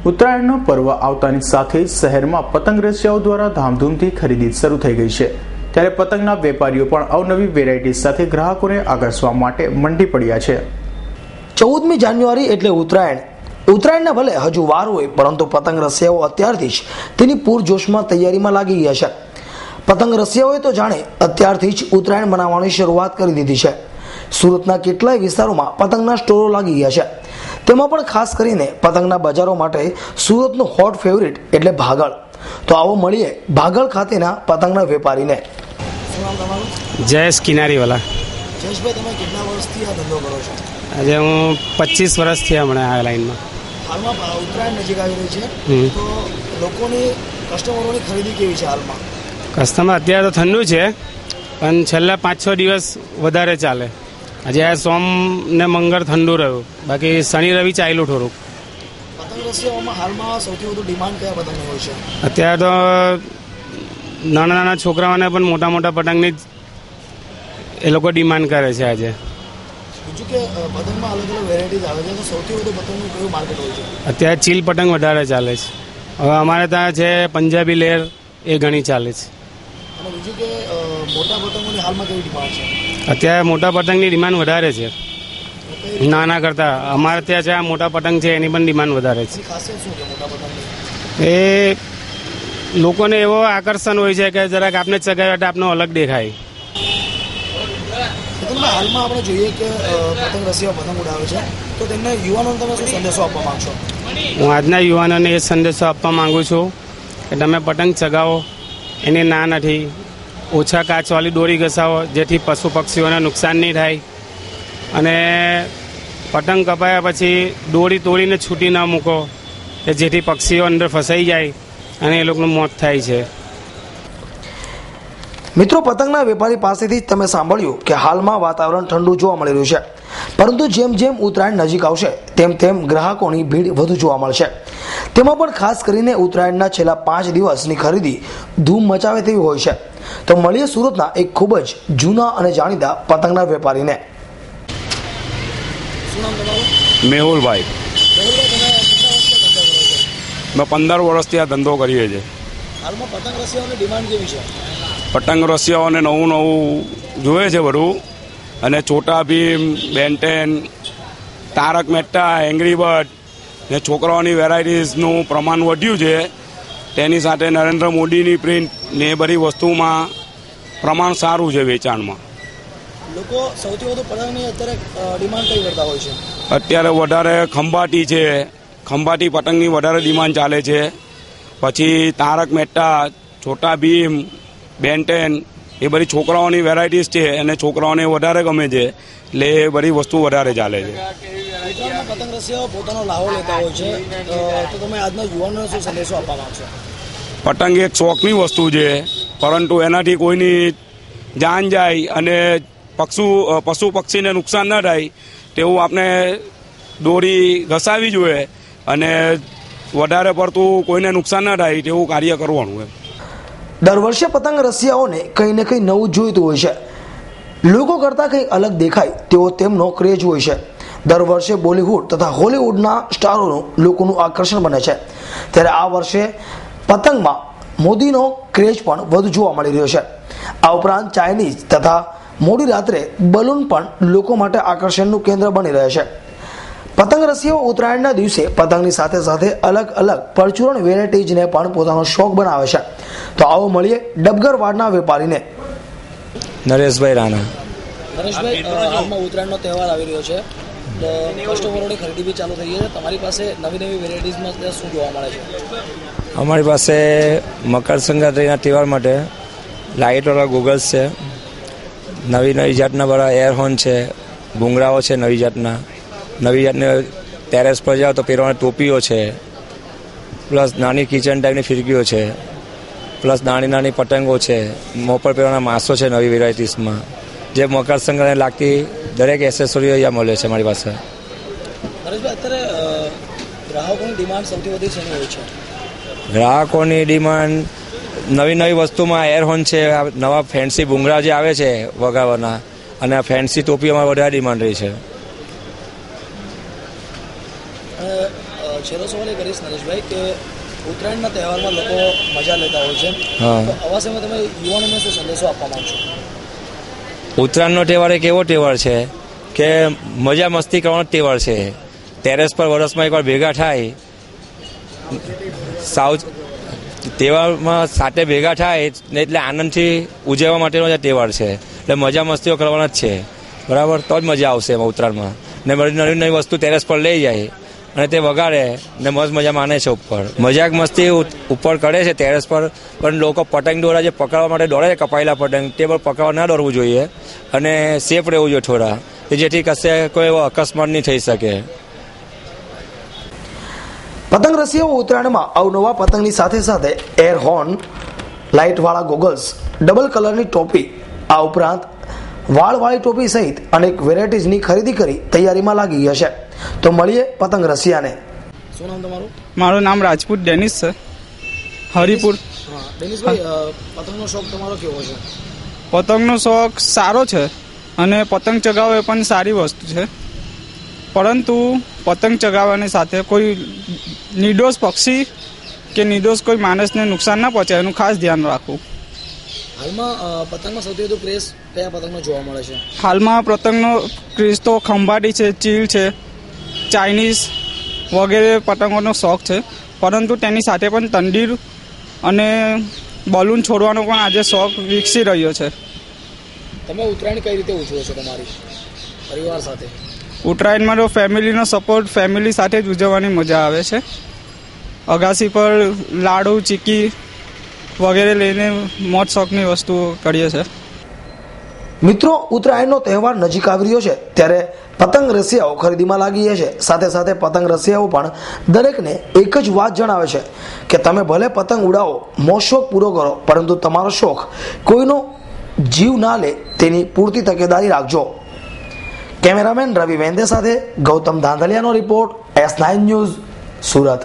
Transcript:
ઉત્તરાયણનો પર્વ આવતાની સાથે શહેરમાં પતંગ રસિયાઓ દ્વારા ધામધૂમથી ખરીદી શરૂ થઈ ગઈ છે, ત્યારે પતંગના વેપારીઓ પણ અવનવી વેરાયટી સાથે ગ્રાહકોને આકર્ષવા માટે મંડી પડ્યા છે। 14મી જાન્યુઆરી એટલે ઉત્તરાયણના ભલે હજુ વાર હોય, પરંતુ પતંગ રસિયાઓ અત્યારથી જ તેની પૂરજોશમાં તૈયારીમાં લાગી ગયા છે। પતંગ રસિયાઓએ તો જાણે અત્યારથી જ ઉત્તરાયણ મનાવવાની શરૂઆત કરી દીધી છે। સુરતના કેટલાય વિસ્તારોમાં પતંગના સ્ટોરો લાગી ગયા છે, તેમાં પણ ખાસ કરીને પતંગના બજારો માટે સુરતનું હોટ ફેવરિટ એટલે ભાગળ। તો આવો મળીએ ભાગળ ખાતેના પતંગના વેપારીને। જયેશ કિનારીવાલા। જયેશભાઈ, તમે કેટલા વર્ષથી આ ધંધો કરો છો? આજે હું 25 વર્ષથી હમણાં આ લાઈનમાં। હાલમાં ઉત્તરાયણ નજીક આવી રહી છે, તો લોકોની કસ્ટમરોની ખરીદી કેવી છે હાલમાં? કસ્ટમર અત્યારે તો ઠંડુ છે, પણ છેલ્લા 5-6 દિવસ વધારે ચાલે। આજે આ સોમ ને મંગળ ઠંડુ રહ્યું, બાકી શનિ રવિ ચાલ્યું થોડુંક। પતંગ રસિયાઓમાં હાલમાં સૌથી વધુ ડિમાન્ડ કયા પતંગની હોય છે? અત્યારે તો નાના નાના છોકરાઓને પણ મોટા મોટા પતંગની જ એ લોકો ડિમાન્ડ કરે છે આજે। બીજું કે પતંગમાં અલગ અલગ વેરાયટીઝ આવે છે, તો સૌથી વધુ પતંગનું કયું માર્કેટ હોય છે? અત્યારે ચીલ પતંગ વધારે ચાલે છે। હવે અમારે ત્યાં છે પંજાબી લેર, એ ઘણી ચાલે છે। અને બીજું કે મોટા પતંગોની હાલમાં કેવી ડિમાન્ડ છે? અત્યારે મોટા પતંગની ડિમાન્ડ વધારે છે નાના કરતાં। અમારે ત્યાં છે આ મોટા પતંગ છે, એની પણ ડિમાન્ડ વધારે છે। ખાસિયત શું છે મોટા પતંગની? એ લોકોને એવો આકર્ષણ હોય છે કે જરાક આપને ચગાવ્યા તો આપનો અલગ દેખાય। હાલમાં આપણે જોઈએ કે પતંગ રસિયા પતંગ ઉડાવે છે, તો તેમને યુવાનોને તમે શું સંદેશો આપવા માંગશો? હું આજના યુવાનોને એ સંદેશો આપવા માંગુ છું કે તમે પતંગ ચગાવો, એની ના નથી। ઓછા કાચવાળી દોરી ઘસાવો, જેથી પશુ પક્ષીઓને નુકસાન નહીં થાય। અને પતંગ કપાયા પછી દોરી તોડીને છૂટી ના મૂકો, કે જેથી પક્ષીઓ અંદર ફસાઈ જાય અને એ લોકોનું મોત થાય છે। મિત્રો, પતંગના વેપારી પાસેથી તમે સાંભળ્યું કે હાલમાં વાતાવરણ ઠંડુ જોવા મળી રહ્યું છે, પરંતુ જેમ જેમ ઉત્તરાયણ નજીક આવશે તેમ તેમ ગ્રાહકોની ભીડ વધુ જોવા મળશે। તેમાં પણ ખાસ કરીને ઉત્તરાયણના છેલ્લા 5 દિવસની ખરીદી ધૂમ મચાવે તેવી હોય છે। તો મળીએ સુરતના એક ખૂબ જ જૂના અને જાણીતા પતંગના વેપારીને। શું નામ તમારું? મેહુલભાઈ। મેં 15 વર્ષથી આ ધંધો કરીએ છીએ। હાલમાં પતંગ રસિયાઓની ડિમાન્ડ કેવી છે? પતંગ રસિયાઓને નવું નવું જોઈએ છે બધું, અને છોટા ભીમ, બેન્ટેન, તારક મહેતા, એંગ્રી બર્ડ ને છોકરાઓની વેરાયટીઝનું પ્રમાણ વધ્યું છે। તેની સાથે નરેન્દ્ર મોદીની પ્રિન્ટ ને એ બધી વસ્તુમાં પ્રમાણ સારું છે વેચાણમાં। લોકો સૌથી વધુ પતંગની અત્યારે ડિમાન્ડ કઈ કરતા હોય છે? અત્યારે વધારે ખંભાતી છે, ખંભાતી પતંગની વધારે ડિમાન્ડ ચાલે છે। પછી તારક મહેતા, છોટા ભીમ, બેન્ટેન, એ બધી છોકરાઓની વેરાયટીઝ છે અને છોકરાઓને વધારે ગમે છે, એટલે એ બધી વસ્તુ વધારે ચાલે છે। પતંગ રસિયાઓ પોતાનો લાવો લેતા હોય છે, તો તમે આજના યુવાનોને શું સંદેશો આપવા માંગશો? પતંગ એક શોખની વસ્તુ છે, પરંતુ એનાથી કોઈની જાન જાય અને પશુ પક્ષીને નુકસાન ન થાય તેવું આપણે દોરી ઘસાવી જોઈએ, અને વધારે પડતું કોઈને નુકસાન ન થાય તેવું કાર્ય કરવાનું એમ। દર વર્ષે પતંગ રસિયાઓને કંઈ ને કંઈ નવું જોઈતું હોય છે, લોકો કરતાં કંઈ અલગ દેખાય તેવો તેમનો ક્રેઝ હોય છે। દર વર્ષે બોલિવૂડ તથા હોલિવૂડના સ્ટારોનું લોકોનું આકર્ષણ બને છે, ત્યારે આ વર્ષે પતંગમાં મોદીનો ક્રેઝ પણ વધુ જોવા મળી રહ્યો છે। આ ઉપરાંત ચાઇનીઝ તથા મોડી રાત્રે બલૂન પણ લોકો માટે આકર્ષણનું કેન્દ્ર બની રહે છે। પતંગ રસિયાઓ ઉત્તરાયણના દિવસે પતંગની સાથે સાથે અલગ અલગ પરચુરણ વેરાયટીઝને પણ પોતાનો શોખ બનાવે છે। તો આવો મળીએ ડબગર વાડના વેપારીને। નરેશભાઈ રાણા। નરેશભાઈ, હાલમાં ઉત્તરાયણનો તહેવાર આવી રહ્યો છે, તો કસ્ટમરોની ખરીદી બી ચાલુ થઈ છે, તમારી પાસે નવી નવી વેરાયટીઝમાં શું જોવા મળે છે? અમારી પાસે મકર સંક્રાંતિના તહેવાર માટે લાઇટવાળા ગોગલ્સ છે, નવી નવી જાતના બધા એરહોર્ન છે, ભૂંગળાઓ છે, નવી જાતની ટેરેસ પર જાઓ તો પહેરવાની ટોપીઓ છે, પ્લસ નાની કિચન ટાઈપની ફિરકીઓ છે, પ્લસ નાની નાની પતંગો છે, મોપર પહેરવાના માસો છે નવી વેરાયટીઝમાં। જે મકર સંક્રાંતિને લાગતી દરેક એસેસરીઓ અહીંયા મળે છે મારી પાસે। અત્યારે ગ્રાહકોની ડિમાન્ડ સૌથી વધુ શેની હોય છે? ગ્રાહકોની ડિમાન્ડ નવી નવી વસ્તુમાં એરહોર્ન છે, નવા ફેન્સી ભૂંગળા જે આવે છે વગાડવાના, અને આ ફેન્સી ટોપીઓમાં વધારે ડિમાન્ડ રહી છે। છેલ્લો સવાલ એ કરીશ નરેશભાઈ કે ઉત્તરાયણના તહેવારમાં લોકો મજા લેતા હોય છે, તો આવા સમયે તમે યુવાનોને શું સંદેશો આપવા માંગશો? ઉત્તરાયણનો તહેવાર એક એવો તહેવાર છે કે મજા મસ્તી કરવાનો તહેવાર છે. ટેરેસ પર વર્ષમાં એકવાર ભેગા થાય, તહેવારમાં સાથે ભેગા થાય ને એટલે આનંદથી ઉજવવા માટેનો જ તહેવાર છે. એટલે મજા મસ્તીઓ કરવાના જ છે, બરાબર, તો જ મજા આવશે એમાં ઉત્તરાયણમાં. ને નવી નવી વસ્તુ ટેરેસ પર લઈ જાય અને તે વગાડે ને મસ્ત મજા માને છે. ઉપર મજાક મસ્તી ઉપર કરે છે ટેરેસ પર, પણ લોકો પતંગ દોરા જે પકડવા માટે દોડે છે, કપાયેલા પતંગ, તે પર પકડવા ના દોડવું જોઈએ અને સેફ રહેવું જોઈએ થોડા, કે જેથી કશે કોઈ એવો અકસ્માત નહીં થઈ શકે. પતંગ રસિયાઓ ઉત્તરાયણમાં અવનવા પતંગની સાથે સાથે એર હોર્ન, લાઇટવાળા ગોગલ્સ, ડબલ કલરની ટોપી, આ ઉપરાંત વાળવાળી ટોપી સહિત અનેક વેરાયટીઝની ખરીદી કરી તૈયારીમાં લાગી ગયા છે. તો મળીએ પતંગ રસિયાને. શું નામ તમારું? મારું નામ રાજપૂત ડેનિસ છે, હરિપુર. ડેનિસભાઈ, પતંગનો શોખ તમારો કેવો છે? પતંગનો શોખ સારો છે અને પતંગ ચગાવવો એ પણ સારી વસ્તુ છે, પરંતુ પતંગ ચગાવવાની સાથે કોઈ નિર્દોષ પક્ષી કે નિર્દોષ કોઈ માણસને નુકસાન ના પહોંચે એનું ખાસ ધ્યાન રાખવું. હાલમાં પતંગમાં સૌથી વધુ ક્રેઝ કયા પતંગનો જોવા મળે છે? હાલમાં પતંગનો ક્રેઝ તો ખંભાટી છે, ચીલ છે, ચાઇનીઝ વગેરે પતંગોનો શોખ છે, પરંતુ તેની સાથે પણ તંદીર અને બલૂન છોડવાનો પણ આજે શોખ વિકસી રહ્યો છે. તમે ઉત્તરાયણ કઈ રીતે ઉજવો છો તમારી પરિવાર સાથે? ઉત્તરાયણમાં તો ફેમિલીનો સપોર્ટ, ફેમિલી સાથે જ ઉજવવાની મજા આવે છે. અગાસી પર લાડુ, ચીકી વગેરે લઈને મોજ શોખની વસ્તુઓ કરીએ છીએ. મિત્રો, ઉત્તરાયણનો તહેવાર નજીક આવી રહ્યો છે ત્યારે પતંગ રસિયાઓ ખરીદીમાં લાગી ગયા છે. સાથે સાથે પતંગ રસિયાઓ પણ દરેકને એક જ વાત જણાવે છે કે તમે ભલે પતંગ ઉડાવો, મોજ શોખ પૂરો કરો, પરંતુ તમારો શોખ કોઈનો જીવ ના લે તેની પૂરતી તકેદારી રાખજો. કેમેરામેન રવિ વેંદે સાથે ગૌતમ ધાંધલિયાનો રિપોર્ટ, S9 ન્યૂઝ, સુરત.